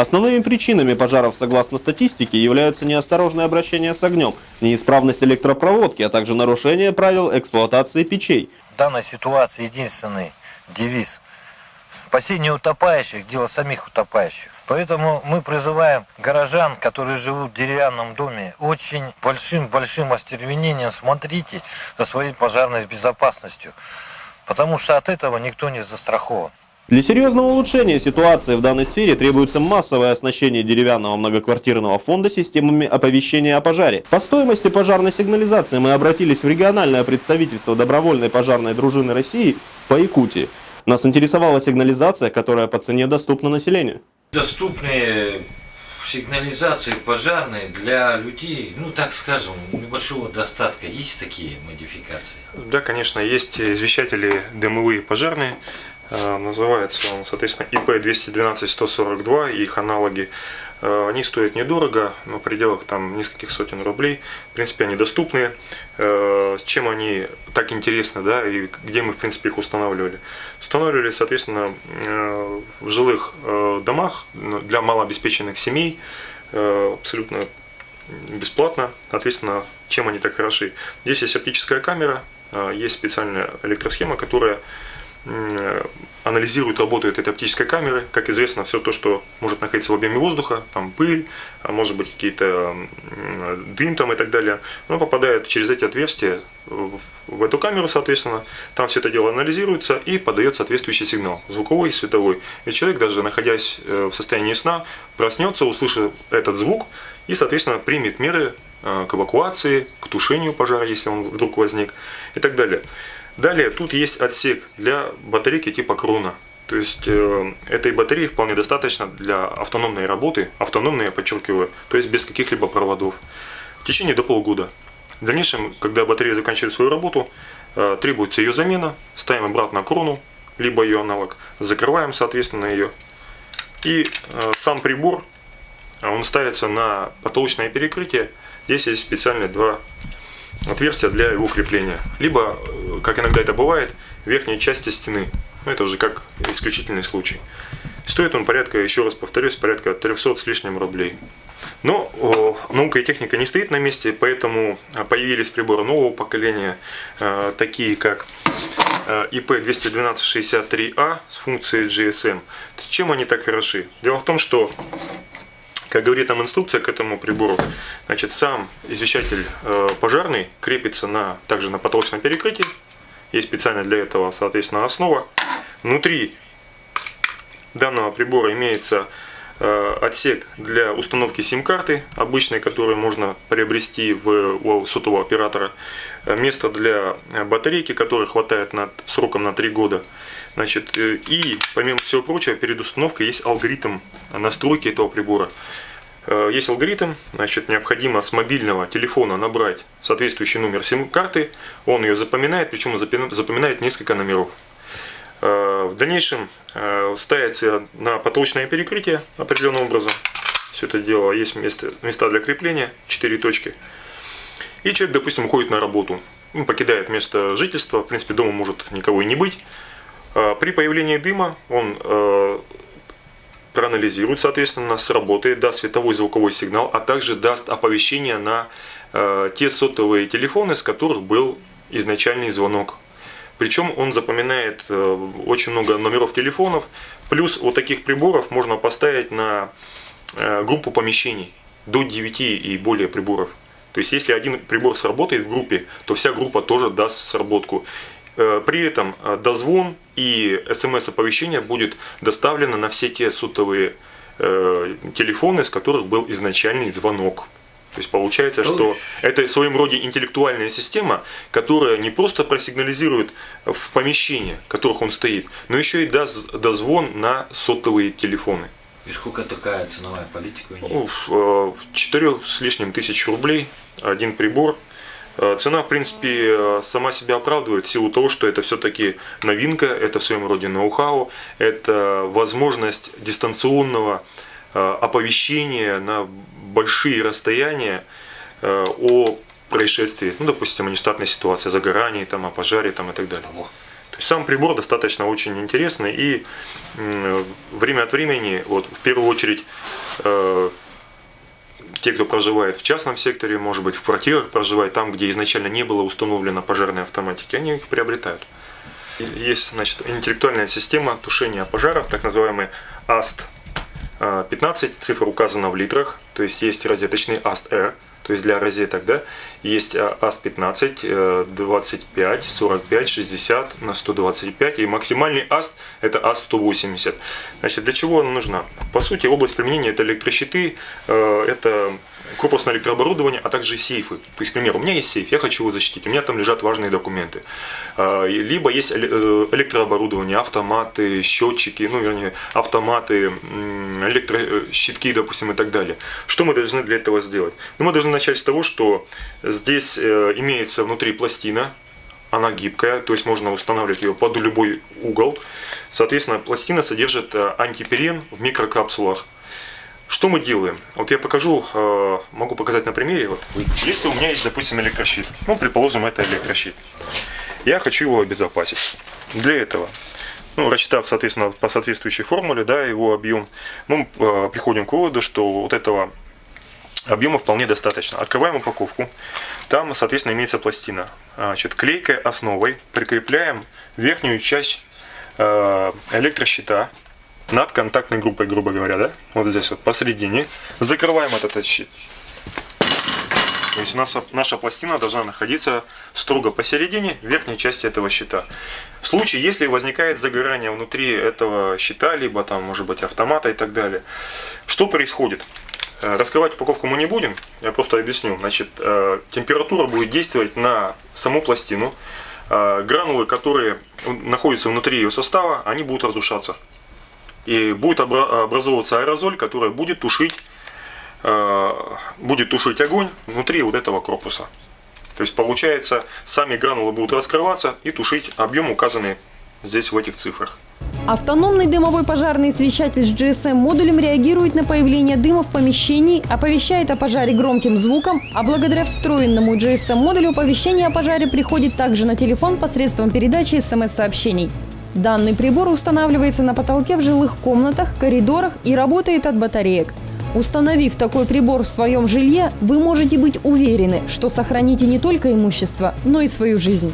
Основными причинами пожаров, согласно статистике, являются неосторожное обращение с огнем, неисправность электропроводки, а также нарушение правил эксплуатации печей. В данной ситуации единственный девиз «Спасение утопающих – дело самих утопающих». Поэтому мы призываем горожан, которые живут в деревянном доме, очень большим остервенением смотрите за своей пожарной безопасностью, потому что от этого никто не застрахован. Для серьезного улучшения ситуации в данной сфере требуется массовое оснащение деревянного многоквартирного фонда системами оповещения о пожаре. По стоимости пожарной сигнализации мы обратились в региональное представительство добровольной пожарной дружины России по Якутии. Нас интересовала сигнализация, которая по цене доступна населению. Доступные сигнализации пожарные для людей, ну так скажем, небольшого достатка. Есть такие модификации? Да, конечно, есть извещатели дымовые пожарные. Называется он, соответственно, IP-212-142 и их аналоги. Они стоят недорого, но в пределах там нескольких сотен рублей. В принципе, они доступны. С чем они так интересны, да, и где мы, в принципе, их устанавливали? Устанавливали, соответственно, в жилых домах для малообеспеченных семей, абсолютно бесплатно. Соответственно, чем они так хороши? Здесь есть оптическая камера, есть специальная электросхема, которая анализирует работу этой оптической камеры. Как известно, все то, что может находиться в объеме воздуха, там пыль, может быть какие-то дым там и так далее, оно попадает через эти отверстия в эту камеру, соответственно, там все это дело анализируется и подает соответствующий сигнал, звуковой и световой. И человек, даже находясь в состоянии сна, проснется, услышит этот звук и, соответственно, примет меры к эвакуации, к тушению пожара, если он вдруг возник, и так далее. Далее тут есть отсек для батарейки типа Крона. То есть этой батареи вполне достаточно для автономной работы, автономной, я подчеркиваю, то есть без каких-либо проводов, в течение до полгода. В дальнейшем, когда батарея заканчивает свою работу, требуется ее замена, ставим обратно Крону, либо ее аналог, закрываем, соответственно, ее. И сам прибор, он ставится на потолочное перекрытие. Здесь есть специальные два отверстия для его крепления. Либо, как иногда это бывает, в верхней части стены. Но это уже как исключительный случай. Стоит он порядка, еще раз повторюсь, порядка 300 с лишним рублей. Но наука и техника не стоит на месте, поэтому появились приборы нового поколения, такие как IP-212-63A с функцией GSM. Чем они так хороши? Дело в том, что, как говорит нам инструкция к этому прибору, значит, сам извещатель пожарный крепится также на потолочном перекрытии. Есть специально для этого, соответственно, основа. Внутри данного прибора имеется отсек для установки сим-карты, обычной, которую можно приобрести у сотового оператора. Место для батарейки, которой хватает сроком на 3 года. Значит, и, помимо всего прочего, перед установкой есть алгоритм настройки этого прибора. Есть алгоритм, значит, необходимо с мобильного телефона набрать соответствующий номер сим-карты, он ее запоминает, причем запоминает несколько номеров. В дальнейшем ставится на потолочное перекрытие определенным образом. Все это дело, есть места для крепления, 4 точки. И человек, допустим, уходит на работу, покидает место жительства, в принципе, дома может никого и не быть. При появлении дыма он проанализирует, соответственно, сработает, даст световой звуковой сигнал, а также даст оповещение на те сотовые телефоны, с которых был изначальный звонок. Причем он запоминает очень много номеров телефонов, плюс вот таких приборов можно поставить на группу помещений до 9 и более приборов. То есть, если один прибор сработает в группе, то вся группа тоже даст сработку. При этом дозвон и смс-оповещение будет доставлено на все те сотовые телефоны, с которых был изначальный звонок. То есть получается, что это в своем роде интеллектуальная система, которая не просто просигнализирует в помещении, в которых он стоит, но еще и даст дозвон на сотовые телефоны. И сколько такая ценовая политика? 4 с лишним тысяч рублей один прибор. Цена, в принципе, сама себя оправдывает в силу того, что это все-таки новинка, это в своем роде ноу-хау, это возможность дистанционного оповещения на большие расстояния о происшествии, ну, допустим, о нештатной ситуации, о загорании, там, о пожаре там, и так далее. То есть сам прибор достаточно очень интересный, и время от времени, вот, в первую очередь, те, кто проживает в частном секторе, может быть, в квартирах проживает, там, где изначально не было установлено пожарной автоматики, они их приобретают. Есть, значит, интеллектуальная система тушения пожаров, так называемый АСТ-15, цифра указана в литрах, то есть есть розеточный АСТ-Р, то есть для розеток, да, есть АСТ-15, 25, 45, 60 на 125, и максимальный АСТ это АСТ-180. Значит, для чего она нужна? По сути, область применения это электрощиты, это корпусное электрооборудование, а также сейфы. То есть, к примеру, у меня есть сейф, я хочу его защитить, у меня там лежат важные документы. Либо есть электрооборудование, автоматы, счетчики, ну, вернее, автоматы, электрощитки, допустим, и так далее. Что мы должны для этого сделать? Ну, мы должны начать с того, что здесь имеется внутри пластина, она гибкая, то есть можно устанавливать ее под любой угол. Соответственно, пластина содержит антипирен в микрокапсулах. Что мы делаем? Вот я покажу, могу показать на примере. Вот. Если у меня есть, допустим, электрощит, ну, предположим, это электрощит, я хочу его обезопасить. Для этого, ну, рассчитав, соответственно, по соответствующей формуле, да, его объем, мы приходим к выводу, что вот этого объема вполне достаточно. Открываем упаковку, там, соответственно, имеется пластина. Значит, клейкой основой прикрепляем верхнюю часть электрощита над контактной группой, грубо говоря, да, вот здесь вот посередине, закрываем этот щит. То есть у нас наша пластина должна находиться строго посередине верхней части этого щита. В случае, если возникает загорание внутри этого щита, либо там, может быть, автомата и так далее, что происходит? Раскрывать упаковку мы не будем, я просто объясню. Значит, температура будет действовать на саму пластину. Гранулы, которые находятся внутри ее состава, они будут разрушаться. И будет образовываться аэрозоль, который будет тушить огонь внутри вот этого корпуса. То есть получается, сами гранулы будут раскрываться и тушить объем, указанный здесь в этих цифрах. Автономный дымовой пожарный освещатель с GSM-модулем реагирует на появление дыма в помещении, оповещает о пожаре громким звуком, а благодаря встроенному GSM-модулю оповещение о пожаре приходит также на телефон посредством передачи СМС-сообщений. Данный прибор устанавливается на потолке в жилых комнатах, коридорах и работает от батареек. Установив такой прибор в своем жилье, вы можете быть уверены, что сохраните не только имущество, но и свою жизнь.